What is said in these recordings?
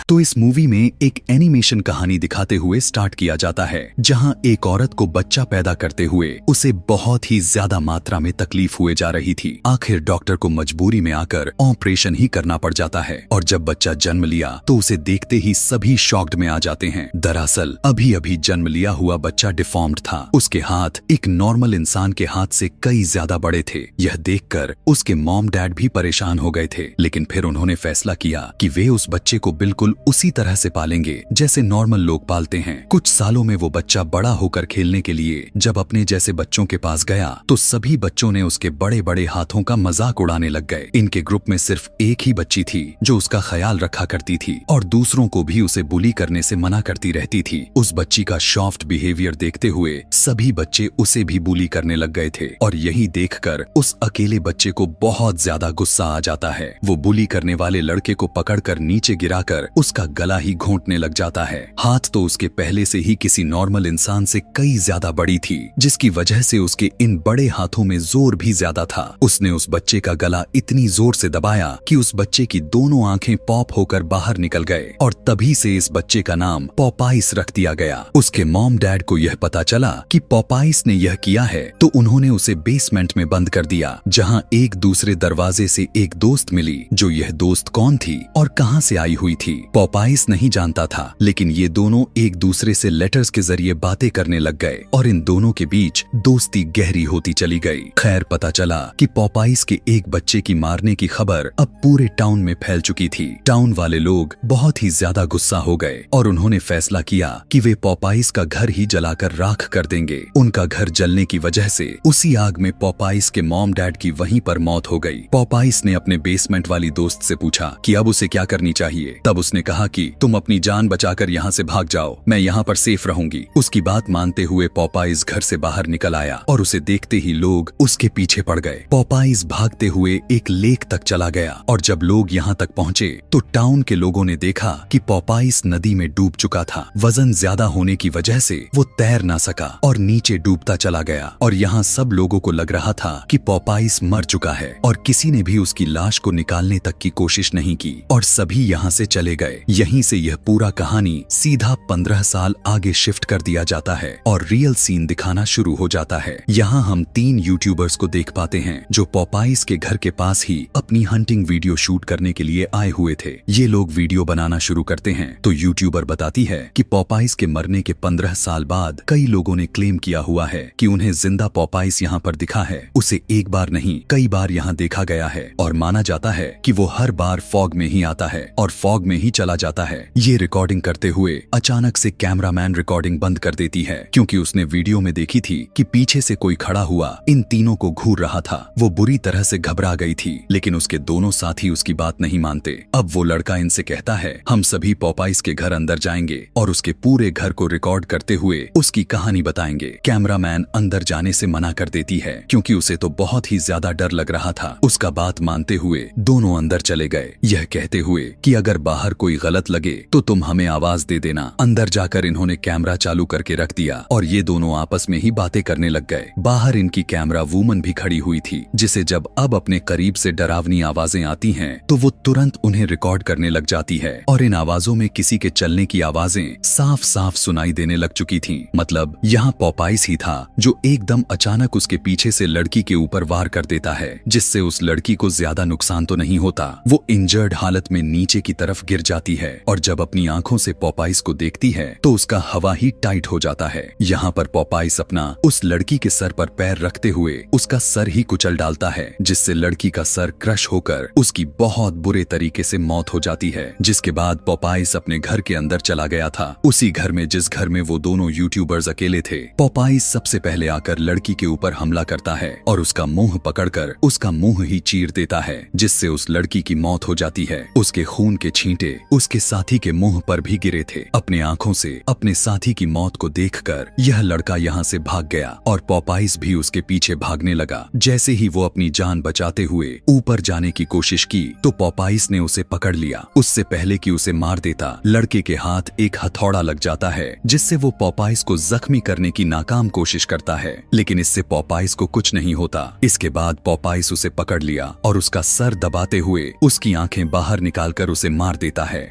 तो इस मूवी में एक एनिमेशन कहानी दिखाते हुए स्टार्ट किया जाता है, जहां एक औरत को बच्चा पैदा करते हुए उसे बहुत ही ज्यादा मात्रा में तकलीफ हुए जा रही थी। आखिर डॉक्टर को मजबूरी में आकर ऑपरेशन ही करना पड़ जाता है और जब बच्चा जन्म लिया तो उसे देखते ही सभी शॉक्ड में आ जाते हैं। दरअसल अभी अभी जन्म लिया हुआ बच्चा डिफॉर्म्ड था। उसके हाथ एक नॉर्मल इंसान के हाथ से कई ज्यादा बड़े थे। यह देखकर उसके मॉम डैड भी परेशान हो गए थे, लेकिन फिर उन्होंने फैसला किया कि वे उस बच्चे को बिल्कुल उसी तरह से पालेंगे जैसे नॉर्मल लोग पालते हैं। कुछ सालों में वो बच्चा बड़ा होकर खेलने के लिए जब अपने जैसे बच्चों के पास गया तो सभी बच्चों ने उसके बड़े बड़े हाथों का मजाक उड़ाने लग गए। इनके ग्रुप में सिर्फ एक ही बच्ची थी जो उसका ख्याल रखा करती थी और दूसरों को भी उसे बुली करने से मना करती रहती थी। उस बच्ची का सॉफ्ट बिहेवियर देखते हुए सभी बच्चे उसे भी बुली करने लग गए थे और यही देखकर उस अकेले बच्चे को बहुत ज्यादा गुस्सा आ जाता है। वो बुली करने वाले लड़के को पकड़कर नीचे गिराकर उसका गला ही घोंटने लग जाता है। हाथ तो उसके पहले से ही किसी नॉर्मल इंसान से कई ज्यादा बड़ी थी, जिसकी वजह से उसके इन बड़े हाथों में जोर भी ज्यादा था। उसने उस बच्चे का गला इतनी जोर से दबाया कि उस बच्चे की दोनों आंखें पॉप होकर बाहर निकल गए और तभी से इस बच्चे का नाम पॉपाइस रख दिया गया। उसके मॉम डैड को यह पता चला कि पॉपाइस ने यह किया है तो उन्होंने उसे बेसमेंट में बंद कर दिया, जहां एक दूसरे दरवाजे से एक दोस्त मिली। जो यह दोस्त कौन थी और कहां से आई हुई थी पॉपाइस नहीं जानता था, लेकिन ये दोनों एक दूसरे से लेटर्स के जरिए बातें करने लग गए और इन दोनों के बीच दोस्ती गहरी होती चली गई। खैर पता चला कि पॉपाइस के एक बच्चे की मारने की खबर अब पूरे टाउन में फैल चुकी थी। टाउन वाले लोग बहुत ही ज्यादा गुस्सा हो गए और उन्होंने फैसला किया कि वे पॉपाइस का घर ही जलाकर राख कर देंगे। उनका घर जलने की वजह से उसी आग में पॉपाइस के मॉम डैड की वहीं पर मौत हो गई। पॉपाइस ने अपने बेसमेंट वाली दोस्त से पूछा कि अब उसे क्या करनी चाहिए। तब उसने कहा कि तुम अपनी जान बचाकर यहाँ से भाग जाओ, मैं यहाँ पर सेफ रहूंगी। उसकी बात मानते हुए पॉपाइस घर से बाहर निकल आया और उसे देखते ही लोग उसके पीछे पड़ गए। पॉपाइस भागते हुए एक लेक तक चला गया और जब लोग यहाँ तक पहुँचे तो टाउन के लोगों ने देखा कि पॉपाइस नदी में डूब चुका था। वजन ज्यादा होने की वजह से वो तैर ना सका और नीचे डूबता चला गया और यहाँ सब लोगों को लग रहा था कि पॉपाइस मर चुका है और किसी ने भी उसकी लाश को निकालने तक की कोशिश नहीं की और सभी यहाँ से चले गए। यहीं से यह पूरा कहानी सीधा 15 साल आगे शिफ्ट कर दिया जाता है और रियल सीन दिखाना शुरू हो जाता है। यहाँ हम 3 यूट्यूबर्स को देख पाते हैं जो पॉपाइस के घर के पास ही अपनी हंटिंग वीडियो शूट करने के लिए आए हुए थे। ये लोग वीडियो बनाना शुरू करते हैं तो यूट्यूबर बताती है कि पॉपाइस के मरने के 15 साल बाद कई लोगों ने क्लेम किया हुआ है कि उन्हें जिंदा पॉपाइस यहाँ पर दिखा है। उसे एक बार नहीं कई बार यहाँ देखा गया है और माना जाता है कि वो हर बार फॉग में ही आता है और फॉग में ही चला जाता है। ये रिकॉर्डिंग करते हुए अचानक से कैमरामैन रिकॉर्डिंग बंद कर देती है क्योंकि उसने वीडियो में देखी थी कि पीछे से कोई खड़ा हुआ इन तीनों को घूर रहा था। वो बुरी तरह से घबरा गई थी, लेकिन उसके दोनों साथी उसकी बात नहीं मानते। अब वो लड़का इनसे कहता है हम सभी पॉपाइस के घर अंदर जाएंगे और उसके पूरे घर को रिकॉर्ड करते हुए उसकी कहानी बताएंगे। कैमरामैन अंदर जाने से मना कर देती है क्योंकि उसे तो बहुत ही ज्यादा डर लग रहा था। उसका बात मानते हुए दोनों अंदर चले गए, यह कहते हुए कि अगर बाहर कोई गलत लगे तो तुम हमें आवाज दे देना। अंदर जाकर इन्होंने कैमरा चालू करके रख दिया और ये दोनों आपस में ही बातें करने लग गए। बाहर इनकी कैमरा वूमन भी खड़ी हुई थी, जिसे जब अब अपने करीब से डरावनी आवाजें आती हैं तो वो तुरंत उन्हें रिकॉर्ड करने लग जाती है और इन आवाजों में किसी के चलने की आवाजें साफ साफ सुनाई देने लग चुकी थीं। मतलब यहाँ पॉपाइस ही था जो एकदम अचानक उसके पीछे से लड़की के ऊपर वार कर देता है, जिससे उस लड़की को ज्यादा नुकसान तो नहीं होता। वो इंजर्ड हालत में नीचे की तरफ गिर जाती है और जब अपनी आंखों से पॉपाइस को देखती है तो उसका हवा ही टाइट हो जाता है। यहाँ पर पॉपाइस अपना उस लड़की के सर पर पैर रखते हुए उसका सर ही कुचल डालता है, जिससे लड़की का सर क्रश होकर उसकी बहुत बुरे तरीके से मौत हो जाती है। जिसके बाद पॉपाइस अपने घर के अंदर चला गया था, उसी घर में जिस घर में वो दोनों यूट्यूबर्स अकेले थे। पॉपाइस सबसे पहले आकर लड़की के ऊपर हमला करता है और उसका मुंह पकड़कर उसका मुंह ही चीर देता है, जिससे उस लड़की की मौत हो जाती है। उसके खून के छींटे उसके साथी के मुंह पर भी गिरे थे। अपने आंखों से अपने साथी की मौत को देखकर यह लड़का यहाँ से भाग गया और पॉपाइस भी उसके पीछे भागने लगा। जैसे ही वो अपनी जान बचाते हुए ऊपर जाने की कोशिश की तो पॉपाइस ने उसे पकड़ लिया। उससे पहले कि उसे मार देता, लड़के के हाथ एक हथौड़ा लग जाता है, जिससे वो पॉपाइस को जख्मी करने की नाकाम कोशिश करता है, लेकिन इससे पॉपाइस को कुछ नहीं होता। इसके बाद पॉपाइस उसे पकड़ लिया और उसका सर दबाते हुए उसकी आंखें बाहर निकालकर उसे मार देता है।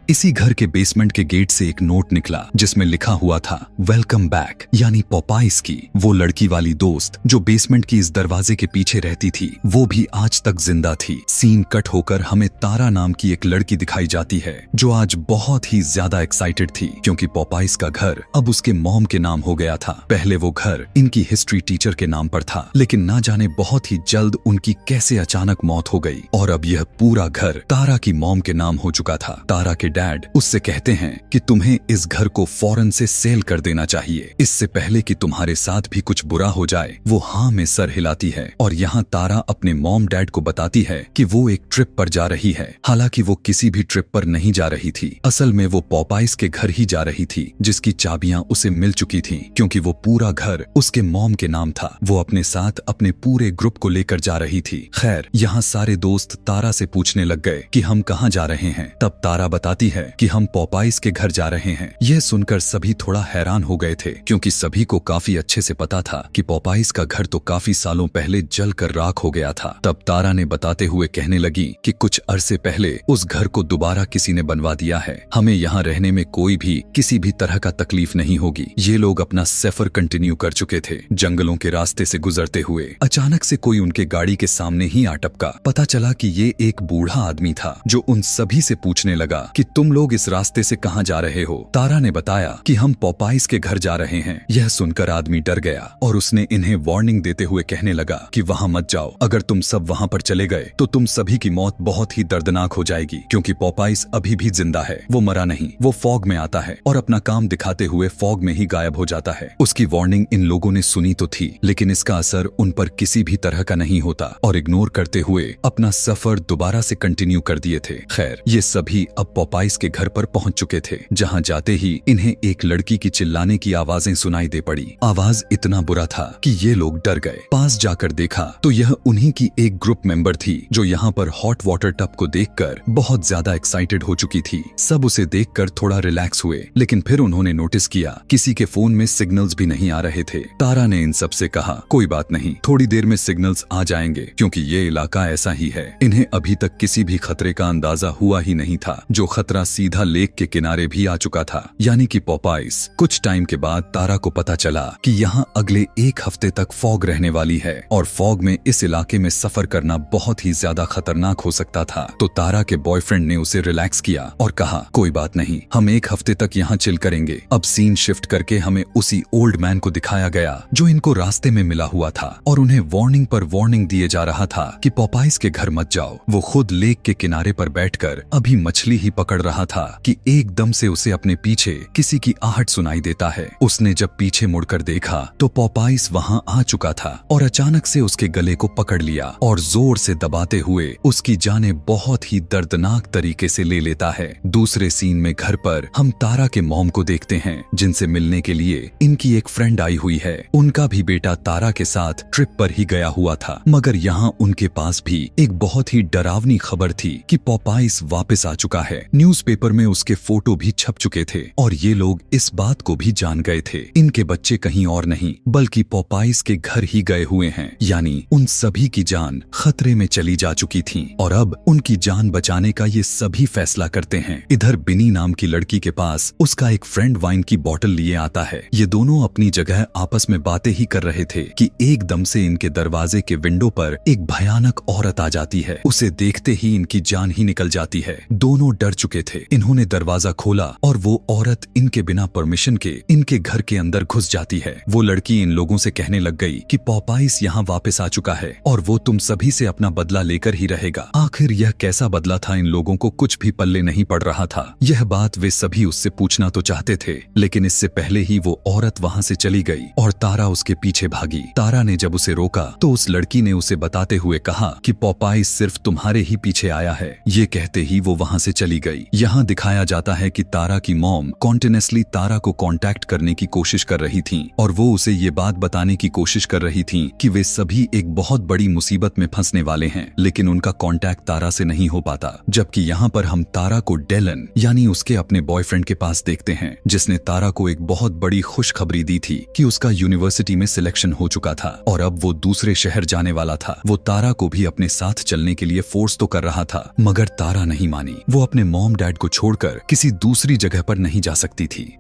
इसी घर के बेसमेंट के गेट से एक नोट निकला जिसमें लिखा हुआ था वेलकम बैक, यानी पॉपाइज की वो लड़की वाली दोस्त जो बेसमेंट की इस दरवाजे के पीछे रहती थी, वो भी आज तक जिंदा थी। सीन कट होकर हमें तारा नाम की एक लड़की दिखाई जाती है जो आज बहुत ही ज्यादा एक्साइटेड थी क्योंकि पॉपाइज का घर अब उसके मॉम के नाम हो गया था। पहले वो घर इनकी हिस्ट्री टीचर के नाम पर था, लेकिन ना जाने बहुत ही जल्द उनकी कैसे अचानक मौत हो गई और अब यह पूरा घर तारा की मॉम के नाम हो चुका था। तारा के डैड उससे कहते हैं कि तुम्हें इस घर को फौरन से सेल कर देना चाहिए, इससे पहले कि तुम्हारे साथ भी कुछ बुरा हो जाए। वो हाँ में सर हिलाती है और यहाँ तारा अपने मॉम डैड को बताती है कि वो एक ट्रिप पर जा रही है। हालांकि वो किसी भी ट्रिप पर नहीं जा रही थी, असल में वो पॉपाइज के घर ही जा रही थी जिसकी चाबियां उसे मिल चुकी थीं क्योंकि वो पूरा घर उसके मॉम के नाम था। वो अपने साथ अपने पूरे ग्रुप को लेकर जा रही थी। खैर, यहाँ सारे दोस्त तारा से पूछने लग गए कि हम कहाँ जा रहे हैं। तब तारा बताती है कि हम पॉपाइज के घर जा रहे हैं। यह सुनकर सभी थोड़ा हैरान हो गए थे क्योंकि सभी को काफी अच्छे से पता था कि पॉपाइज का घर तो काफी सालों पहले जलकर राख हो गया था। तब तारा ने बताते हुए कहने लगी कि कुछ अरसे पहले उस घर को दोबारा किसी ने बनवा दिया है। हमें यहाँ रहने में कोई भी किसी भी तरह का तकलीफ नहीं होगी। ये लोग अपना सफर कंटिन्यू कर चुके थे। जंगलों के रास्ते से गुजरते हुए अचानक से कोई उनके गाड़ी के सामने ही आ टपका। पता चला कि ये एक बूढ़ा आदमी था जो उन सभी से पूछने लगा कि तुम लोग इस रास्ते से कहाँ जा रहे हो। तारा ने बताया कि हम पॉपाइज के घर जा रहे हैं। यह सुनकर आदमी डर गया और उसने इन्हें वार्निंग देते हुए कहने लगा कि वहाँ मत जाओ, अगर तुम सब वहाँ पर चले गए तो तुम सभी की मौत बहुत ही दर्दनाक हो जाएगी क्योंकि पॉपाइज अभी भी जिंदा है। वो मरा नहीं, वो फॉग में आता है और अपना काम दिखाते हुए फॉग में ही गायब हो जाता है। उसकी वार्निंग इन लोगों ने सुनी तो थी, लेकिन इसका असर उन पर किसी भी तरह का नहीं होता और इग्नोर करते हुए अपना सफर दोबारा से कंटिन्यू कर दिए थे। खैर, ये सभी अब पॉपाइज के घर पर पहुंच चुके थे, जहां जाते ही इन्हें एक लड़की की चिल्लाने की आवाजें सुनाई दे पड़ी। आवाज इतना बुरा था कि ये लोग डर गए। पास जाकर देखा तो यह उन्हीं की एक ग्रुप मेंबर थी जो यहाँ पर हॉट वाटर टब को देखकर बहुत ज्यादा एक्साइटेड हो चुकी थी। सब उसे देखकर थोड़ा रिलैक्स हुए, लेकिन फिर उन्होंने नोटिस किया किसी के फोन में सिग्नल्स भी नहीं आ रहे थे। तारा ने इन सब से कहा कोई बात नहीं, थोड़ी देर में सिग्नल्स आ जाएंगे क्योंकि ये इलाका ऐसा ही है। इन्हें अभी तक किसी भी खतरे का अंदाजा हुआ ही नहीं था। जो खतरा सीधा लेक के किनारे भी आ चुका था, यानी कि पॉपाइज। कुछ टाइम के बाद तारा को पता चला कि यहाँ अगले एक हफ्ते तक फॉग रहने वाली है और फॉग में इस इलाके में सफर करना बहुत ही ज्यादा खतरनाक हो सकता था। तो तारा के बॉयफ्रेंड ने उसे रिलैक्स किया और कहा कोई बात नहीं, हम एक हफ्ते तक यहाँ चिल करेंगे। अब सीन शिफ्ट करके हमें उसी ओल्ड मैन को दिखाया गया जो इनको रास्ते में मिला हुआ था और उन्हें वार्निंग पर वार्निंग दिए जा रहा था कि पॉपाइज के घर मत जाओ। वो खुद लेक के किनारे पर बैठकर अभी मछली ही पकड़ रहा था कि एकदम से उसे अपने पीछे किसी की आहट सुनाई देता है। उसने जब पीछे मुड़कर देखा तो पॉपाइज वहाँ आ चुका था और अचानक से उसके गले को पकड़ लिया और जोर से दबाते हुए उसकी जाने बहुत ही दर्दनाक तरीके से ले लेता है। दूसरे सीन में घर पर हम तारा के मॉम को देखते हैं जिनसे मिलने के लिए इनकी एक फ्रेंड आई हुई है। उनका भी बेटा तारा के साथ ट्रिप पर ही गया हुआ था, मगर यहाँ उनके पास भी एक बहुत ही डरावनी खबर थी कि पॉपाइज वापस आ चुका है। न्यूज़पेपर में उसके फोटो भी छप चुके थे और ये लोग इस बात को भी जान गए थे इनके बच्चे कहीं और नहीं बल्कि पॉपाइज के घर ही गए हुए हैं, यानी उन सभी की जान खतरे में चली जा चुकी थी और अब उनकी जान बचाने का ये सभी फैसला करते हैं। इधर बिनी नाम की लड़की के पास उसका एक फ्रेंड वाइन की बोतल लिए आता है। ये दोनों अपनी जगह आपस में बातें ही कर रहे थे कि एकदम से इनके दरवाजे के विंडो पर एक भयानक औरत आ जाती है। उसे देखते ही इनकी जान ही निकल जाती है। दोनों डर चुके थे। इन्होंने दरवाजा खोला और वो औरत इनके बिना परमिशन के इनके घर के अंदर घुस जाती है। वो लड़की इन लोगों से कहने लग गई कि पॉपाइज यहाँ वापस आ चुका है और वो तुम सभी से अपना बदला लेकर ही रहेगा। आखिर यह कैसा बदला था, इन लोगों को कुछ भी पल्ले नहीं पड़ रहा था। यह बात वे सभी उससे पूछना तो चाहते थे, लेकिन इससे पहले ही वो औरत वहाँ से चली गई और तारा उसके पीछे भागी। तारा ने जब उसे रोका तो उस लड़की ने उसे बताते हुए कहा कि पॉपाइज सिर्फ तुम्हारे ही पीछे आया है। ये कहते ही वो वहाँ से चली गई। यहाँ दिखाया जाता है कि तारा की मॉम कॉन्टिन्यूअसली तारा को कांटेक्ट करने की कोशिश कर रही थी और वो उसे ये बात बताने की कोशिश कर रही थी कि वे सभी एक बहुत बड़ी मुसीबत में फंसने वाले हैं, लेकिन उनका कांटेक्ट तारा से नहीं हो पाता। जबकि यहाँ पर हम तारा को डेलन यानी उसके अपने बॉयफ्रेंड के पास देखते हैं, जिसने तारा को एक बहुत बड़ी खुशखबरी दी थी कि उसका यूनिवर्सिटी में सिलेक्शन हो चुका था और अब वो दूसरे शहर जाने वाला था। वो तारा को भी अपने साथ चलने के लिए फोर्स तो कर रहा था, मगर तारा नहीं मानी। वो अपने मॉम मॉम डैड को छोड़कर किसी दूसरी जगह पर नहीं जा सकती थी।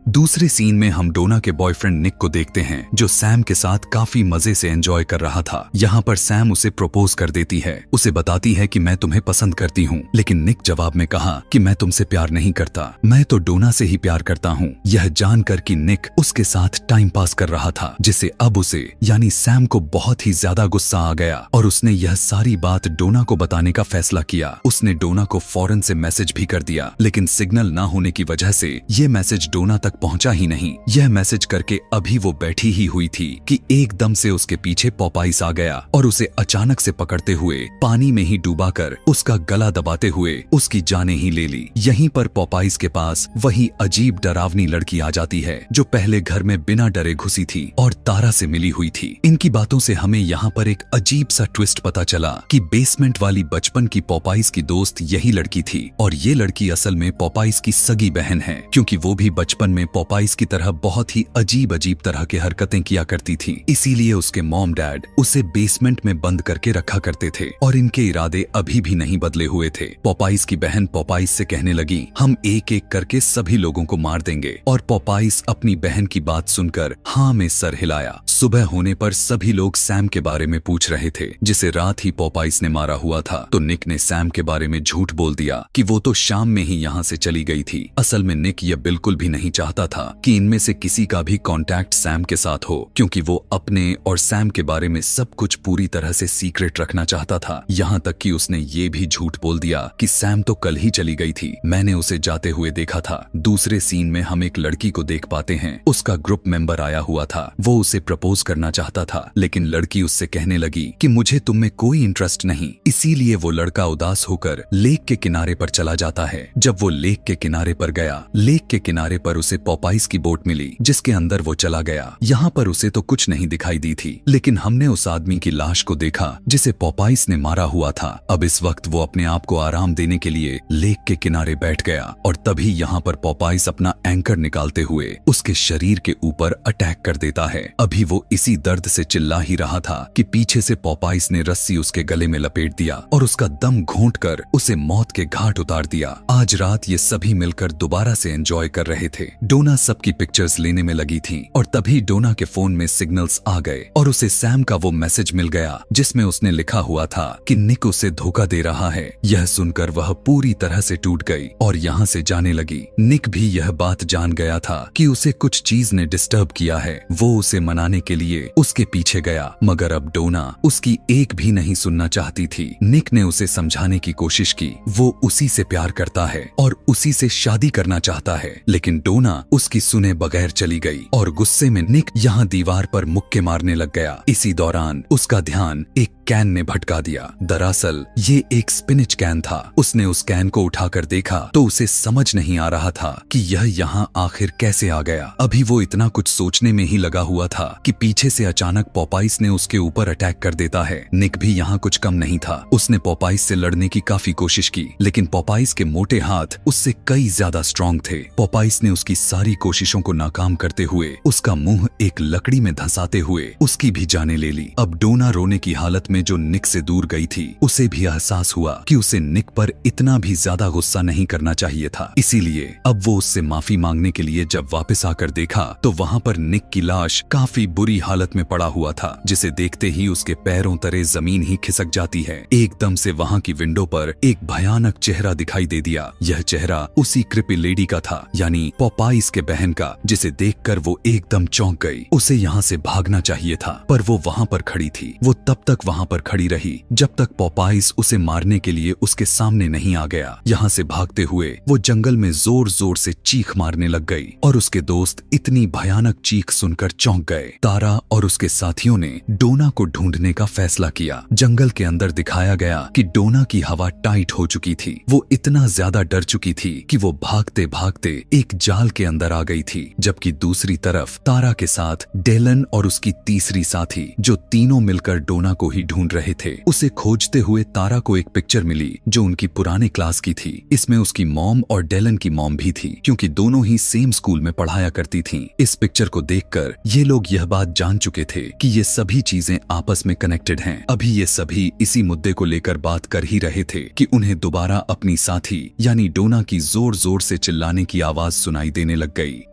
दूसरे सीन में हम डोना के बॉयफ्रेंड निक को देखते हैं जो सैम के साथ काफी मजे से एंजॉय कर रहा था। यहाँ पर सैम उसे प्रपोज कर देती है, उसे बताती है कि मैं तुम्हें पसंद करती हूँ, लेकिन निक जवाब में कहा कि मैं तुमसे प्यार नहीं करता, मैं तो डोना से ही प्यार करता हूँ। यह जानकर कि निक उसके साथ टाइम पास कर रहा था, जिसे अब उसे यानी सैम को बहुत ही ज्यादा गुस्सा आ गया और उसने यह सारी बात डोना को बताने का फैसला किया। उसने डोना को फौरन से मैसेज भी कर दिया, लेकिन सिग्नल न होने की वजह से ये मैसेज डोना तक पहुंचा ही नहीं। यह मैसेज करके अभी वो बैठी ही हुई थी कि एकदम से उसके पीछे पॉपाइस आ गया और उसे अचानक से पकड़ते हुए पानी में ही डूबाकर उसका गला दबाते हुए उसकी जाने ही ले ली। यहीं पर पॉपाइस के पास वही अजीब डरावनी लड़की आ जाती है जो पहले घर में बिना डरे घुसी थी और तारा से मिली हुई थी। इनकी बातों से हमें यहाँ पर एक अजीब सा ट्विस्ट पता चला कि बेसमेंट वाली बचपन की पॉपाइस की दोस्त यही लड़की थी और ये लड़की असल में पॉपाइस की सगी बहन है, क्योंकि वो भी बचपन में पॉपाइस की तरह बहुत ही अजीब अजीब तरह के हरकतें किया करती थी। इसीलिए उसके मॉम डैड उसे बेसमेंट में बंद करके रखा करते थे और इनके इरादे अभी भी नहीं बदले हुए थे। पॉपाइस की बहन पॉपाइस से कहने लगी, हम एक एक करके सभी लोगों को मार देंगे, और पॉपाइस अपनी बहन की बात सुनकर हाँ में सर हिलाया। सुबह होने पर सभी लोग सैम के बारे में पूछ रहे थे, जिसे रात ही पॉपाइस ने मारा हुआ था। तो निक ने सैम के बारे में झूठ बोल दिया कि वो तो शाम में ही यहाँ से चली गई थी। असल में निक यह बिल्कुल भी नहीं चाहता था कि इनमें से किसी का भी कांटेक्ट सैम के साथ हो, क्योंकि वो अपने और सैम के बारे में सब कुछ पूरी तरह से सीक्रेट रखना चाहता था। यहाँ तक कि उसने ये भी झूठ बोल दिया कि सैम तो कल ही चली गई थी, मैंने उसे जाते हुए देखा था। दूसरे सीन में हम एक लड़की को देख पाते हैं, उसका ग्रुप मेंबर आया हुआ था। वो उसे प्रपोज करना चाहता था, लेकिन लड़की उससे कहने लगी कि मुझे तुम में कोई इंटरेस्ट नहीं। इसीलिए वो लड़का उदास होकर लेक के किनारे पर चला जाता है। जब वो लेक के किनारे पर गया, लेक के किनारे पर उसे पॉपाइस की बोट मिली जिसके अंदर वो चला गया। यहाँ पर उसे तो कुछ नहीं दिखाई दी थी, लेकिन हमने उस आदमी की लाश को देखा जिसे पॉपाइस ने मारा हुआ था। अब इस वक्त वो अपने आप को आराम देने के लिए लेक के किनारे बैठ गया और तभी यहाँ पर पॉपाइस अपना एंकर निकालते हुए उसके शरीर के ऊपर अटैक कर देता है। अभी वो इसी दर्द से चिल्ला ही रहा था कि पीछे से पॉपाइस ने रस्सी उसके गले में लपेट दिया और उसका दम घोंट कर उसे मौत के घाट उतार दिया। आज रात ये सभी मिलकर दोबारा से एंजॉय कर रहे थे। डोना सबकी पिक्चर्स लेने में लगी थी और तभी डोना के फोन में सिग्नल्स आ गए और उसे सैम का वो मैसेज मिल गया जिसमें उसने लिखा हुआ था कि निक उसे धोखा दे रहा है। यह सुनकर वह पूरी तरह से टूट गई और यहाँ से जाने लगी। निक भी यह बात जान गया था कि उसे कुछ चीज ने डिस्टर्ब किया है। वो उसे मनाने के लिए उसके पीछे गया, मगर अब डोना उसकी एक भी नहीं सुनना चाहती थी। निक ने उसे समझाने की कोशिश की, वो उसी से प्यार करता है और उसी से शादी करना चाहता है, लेकिन डोना उसकी सुने बगैर चली गई और गुस्से में निक यहाँ दीवार पर मुक्के मारने लग गया। इसी दौरान उसका ध्यान एक कैन ने भटका दिया। दरअसल ये एक स्पिनिच कैन था। उसने उस कैन को उठाकर देखा तो उसे समझ नहीं आ रहा था कि यह यहाँ आखिर कैसे आ गया। अभी वो इतना कुछ सोचने में ही लगा हुआ था कि पीछे से अचानक पॉपाइस ने उसके ऊपर अटैक कर देता है। निक भी यहाँ कुछ कम नहीं था। उसने पॉपाइस से लड़ने की काफी कोशिश की, लेकिन पॉपाइस के मोटे हाथ उससे कई ज्यादा स्ट्रॉन्ग थे। पॉपाइस ने उसकी सारी कोशिशों को नाकाम करते हुए उसका मुंह एक लकड़ी में धंसाते हुए उसकी भी जाने ले ली। अब डोना रोने की हालत में जो निक से दूर गई थी, उसे भी एहसास हुआ कि उसे निक पर इतना भी ज्यादा गुस्सा नहीं करना चाहिए था। इसीलिए अब वो उससे माफी मांगने के लिए जब वापस आकर देखा तो वहाँ पर निक की लाश काफी बुरी हालत में पड़ा हुआ था, जिसे देखते ही उसके पैरों तले जमीन ही खिसक जाती है। एकदम से वहाँ की विंडो पर एक भयानक चेहरा दिखाई दे दिया। यह चेहरा उसी क्रिपी लेडी का था, यानी पॉपाइस के बहन का, जिसे देखकर वो एकदम चौंक गई। उसे यहाँ से भागना चाहिए था, पर वो वहाँ पर खड़ी थी। वो तब तक वहाँ पर खड़ी रही जब तक पॉपाइस उसे मारने के लिए उसके सामने नहीं आ गया। यहाँ से भागते हुए वो जंगल में जोर जोर से चीख मारने लग गई और उसके दोस्त इतनी भयानक चीख सुनकर चौंक गए। तारा और उसके साथियों ने डोना को ढूंढने का फैसला किया। जंगल के अंदर दिखाया गया कि डोना की हवा टाइट हो चुकी थी। वो इतना ज्यादा डर चुकी थी कि वो भागते भागते एक जाल के अंदर आ गई थी, जबकि दूसरी तरफ तारा के साथ डेलन और उसकी तीसरी साथी, जो तीनों मिलकर डोना को ही ढूंढ रहे थे। उसे खोजते हुए तारा को एक पिक्चर मिली जो उनकी पुराने क्लास की थी। इसमें उसकी मॉम और डेलन की मॉम भी थी, क्योंकि दोनों ही सेम स्कूल में पढ़ाया करती थीं। इस पिक्चर को देखकर ये लोग यह बात जान चुके थे कि ये सभी चीजें आपस में कनेक्टेड हैं। अभी ये सभी इसी मुद्दे को लेकर बात कर ही रहे थे कि उन्हें दोबारा अपनी साथी यानी डोना की जोर जोर से चिल्लाने की आवाज सुनाई देने लग गई।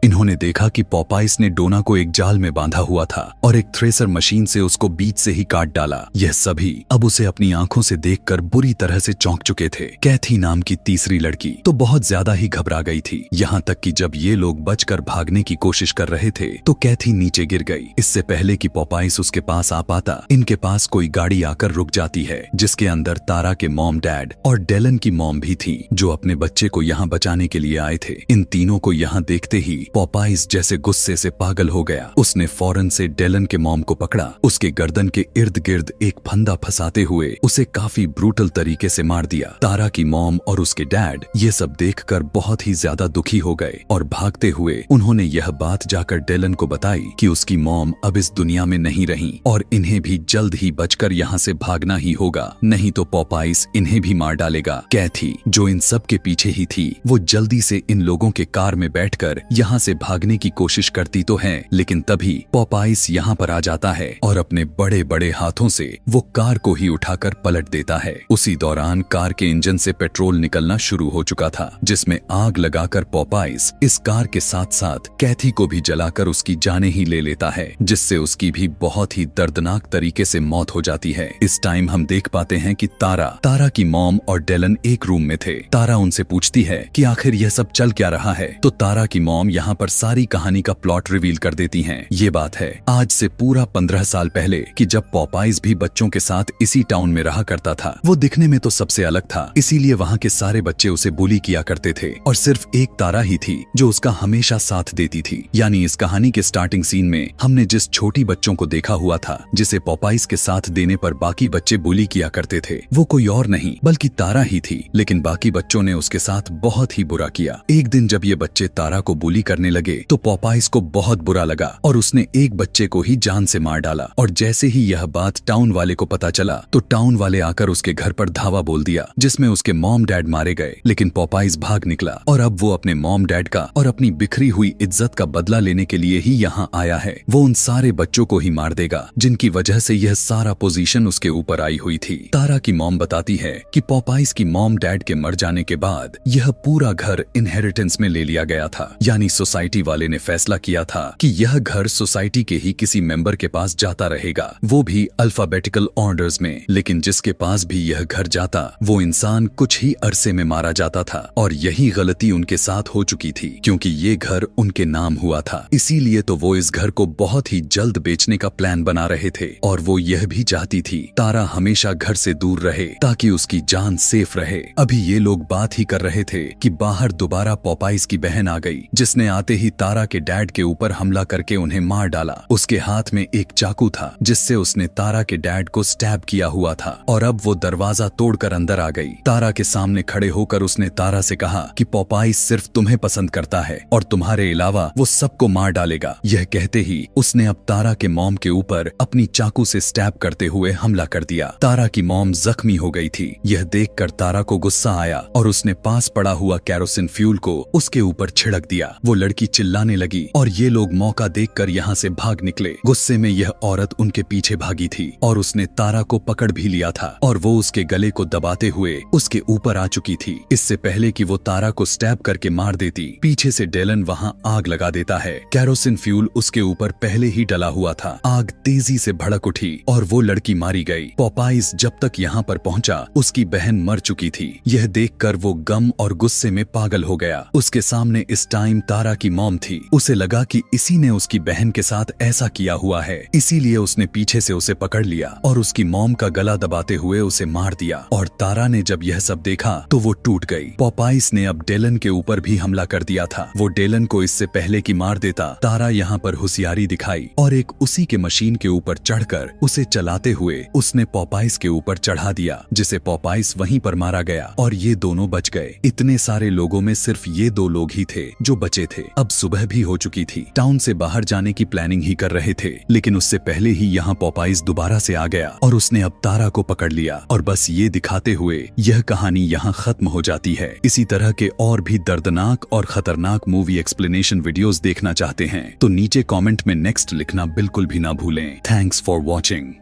इन्होंने देखा कि पॉपाइस ने डोना को एक जाल में बांधा हुआ था और एक थ्रेसर मशीन से उसको बीच से ही काट डाला। यह सभी अब उसे अपनी आंखों से देखकर बुरी तरह से चौंक चुके थे। कैथी नाम की तीसरी लड़की तो बहुत ज्यादा ही घबरा गई थी। यहाँ तक कि जब ये लोग बचकर भागने की कोशिश कर रहे थे तो कैथी नीचे गिर गई। इससे पहले कि पॉपाइस उसके पास आ पाता, इनके पास कोई गाड़ी आकर रुक जाती है, जिसके अंदर तारा के मॉम डैड और डेलन की मॉम भी थी, जो अपने बच्चे को यहाँ बचाने के लिए आए थे। इन तीनों को यहाँ देखते ही पॉपाइस जैसे गुस्से से पागल हो गया। उसने फौरन से डेलन के मॉम को पकड़ा, उसके गर्दन के इर्द गिर्द एक फंदा फंसाते हुए उसे काफी ब्रूटल तरीके से मार दिया। तारा की मॉम और उसके डैड ये सब देखकर बहुत ही ज्यादा दुखी हो गए और भागते हुए उन्होंने यह बात जाकर डेलन को बताई कि उसकी मॉम अब इस दुनिया में नहीं रही और इन्हें भी जल्द ही बचकर यहाँ से भागना ही होगा, नहीं तो पॉपाइस इन्हें भी मार डालेगा। कैथी जो इन सब के पीछे ही थी, वो जल्दी से इन लोगों के कार में बैठकर यहाँ से भागने की कोशिश करती तो है, लेकिन तभी पॉपाइस यहाँ पर आ जाता है और अपने बड़े बड़े हाथों से वो कार को ही उठाकर पलट देता है। उसी दौरान कार के इंजन से पेट्रोल निकलना शुरू हो चुका था, जिसमें आग लगाकर पॉपाइस इस कार के साथ साथ कैथी को भी जलाकर उसकी जाने ही ले लेता है, जिससे उसकी भी बहुत ही दर्दनाक तरीके से मौत हो जाती है। इस टाइम हम देख पाते हैं कि तारा की मॉम और डेलन एक रूम में थे। तारा उनसे पूछती है कि आखिर यह सब चल क्या रहा है, तो तारा की मॉम यहाँ पर सारी कहानी का प्लॉट रिवील कर देती हैं। ये बात है आज से पूरा 15 साल पहले कि जब पॉपाइस भी बच्चों के साथ इसी टाउन में रहा करता था। वो दिखने में तो सबसे अलग था, इसीलिए वहाँ के सारे बच्चे उसे बुली किया करते थे और सिर्फ एक तारा ही थी जो उसका हमेशा साथ देती थी। यानी इस कहानी के स्टार्टिंग सीन में हमने जिस छोटी बच्चों को देखा हुआ था, जिसे पॉपाइस के साथ देने पर बाकी बच्चे बुली किया करते थे, वो कोई और नहीं बल्कि तारा ही थी। लेकिन बाकी बच्चों ने उसके साथ बहुत ही बुरा किया। एक दिन जब ये बच्चे तारा को बुली करने लगे तो पॉपाइस को बहुत बुरा लगा और उसने एक बच्चे को ही जान से मार डाला। और जैसे ही यह बात टाउन वाले को पता चला तो टाउन वाले आकर उसके घर पर धावा बोल दिया, जिसमें उसके मॉम डैड मारे गए। लेकिन पॉपाइस भाग निकला और अब वो अपने मॉम डैड का और अपनी बिखरी हुई इज्जत का बदला लेने के लिए ही यहाँ आया है। वो उन सारे बच्चों को ही मार देगा जिनकी वजह से यह सारा पोजीशन उसके ऊपर आई हुई थी। तारा की मॉम बताती है कि पॉपाइस की मॉम डैड के मर जाने के बाद यह पूरा घर इनहेरिटेंस में ले लिया गया था। यानी सोसाइटी वाले ने फैसला किया था कि यह घर सोसाइटी के ही किसी मेंबर के पास जाता रहेगा, वो भी अल्फाबेटिकल ऑर्डर्स में। लेकिन जिसके पास भी यह घर जाता वो इंसान कुछ ही अरसे में मारा जाता था और यही गलती उनके साथ हो चुकी थी, क्योंकि ये घर उनके नाम हुआ था। इसीलिए तो वो इस घर को बहुत ही जल्द बेचने का प्लान बना रहे थे और वो यह भी चाहती थी तारा हमेशा घर से दूर रहे ताकि उसकी जान सेफ रहे। अभी ये लोग बात ही कर रहे थे कि बाहर दोबारा पॉपाइस की बहन आ गई, जिसने आते ही तारा के डैड के ऊपर हमला करके उन्हें मार डाला। उसके हाथ में एक चाकू था जिससे उसने तारा के डैड को स्टैब किया हुआ था और अब वो दरवाजा तोड़कर अंदर आ गई। तारा के सामने खड़े होकर उसने तारा से कहा कि पॉपाइस सिर्फ तुम्हें पसंद करता है और तुम्हारे अलावा वो सबको मार डालेगा। यह कहते ही उसने अब तारा के मॉम के ऊपर अपनी चाकू से स्टैब करते हुए हमला कर दिया। तारा की मॉम जख्मी हो गई थी। यह देखकर तारा को गुस्सा आया और उसने पास पड़ा हुआ कैरोसिन फ्यूल को उसके ऊपर छिड़क दिया। वो लड़की चिल्लाने लगी और ये लोग मौका देखकर यहाँ से भाग निकले। गुस्से में यह औरत उनके पीछे भागी थी और उसने तारा को पकड़ भी लिया था और वो उसके गले को दबाते हुए उसके ऊपर आ चुकी थी। इससे पहले कि वो तारा को स्टैब करके मार देती, पीछे से डेलन वहाँ आग लगा देता है। कैरोसिन फ्यूल उसके ऊपर पहले ही डला हुआ था। आग तेजी से भड़क उठी और वो लड़की मारी गई। पॉपाइस जब तक यहाँ पर पहुँचा उसकी बहन मर चुकी थी। यह देखकर वो गम और गुस्से में पागल हो गया। उसके सामने इस टाइम तारा की मॉम थी। उसे लगा कि इसी ने उसकी बहन के साथ ऐसा किया हुआ है, इसीलिए उसने पीछे से उसे पकड़ लिया और उसकी मॉम का गला दबाते हुए उसे मार दिया। और तारा ने जब यह सब देखा तो वो टूट गई। पॉपाइस ने अब डेलन के ऊपर भी हमला कर दिया था। वो डेलन को इससे पहले कि मार देता, तारा यहाँ पर होशियारी दिखाई और एक उसी के मशीन के ऊपर चढ़कर उसे चलाते हुए उसने पॉपाइस के ऊपर चढ़ा दिया, जिसे पॉपाइस वहीं पर मारा गया और ये दोनों बच गए। इतने सारे लोगों में सिर्फ ये दो लोग ही थे जो बचे थे। अब सुबह भी हो चुकी थी। टाउन से बाहर जाने की प्लानिंग ही कर रहे थे, लेकिन उससे पहले ही यहाँ पॉपाइज दोबारा से आ गया और उसने अब तारा को पकड़ लिया। और बस ये दिखाते हुए यह कहानी यहाँ खत्म हो जाती है। इसी तरह के और भी दर्दनाक और खतरनाक मूवी एक्सप्लेनेशन वीडियोस देखना चाहते हैं तो नीचे कमेंट में नेक्स्ट लिखना बिल्कुल भी ना भूलें। Thanks for watching.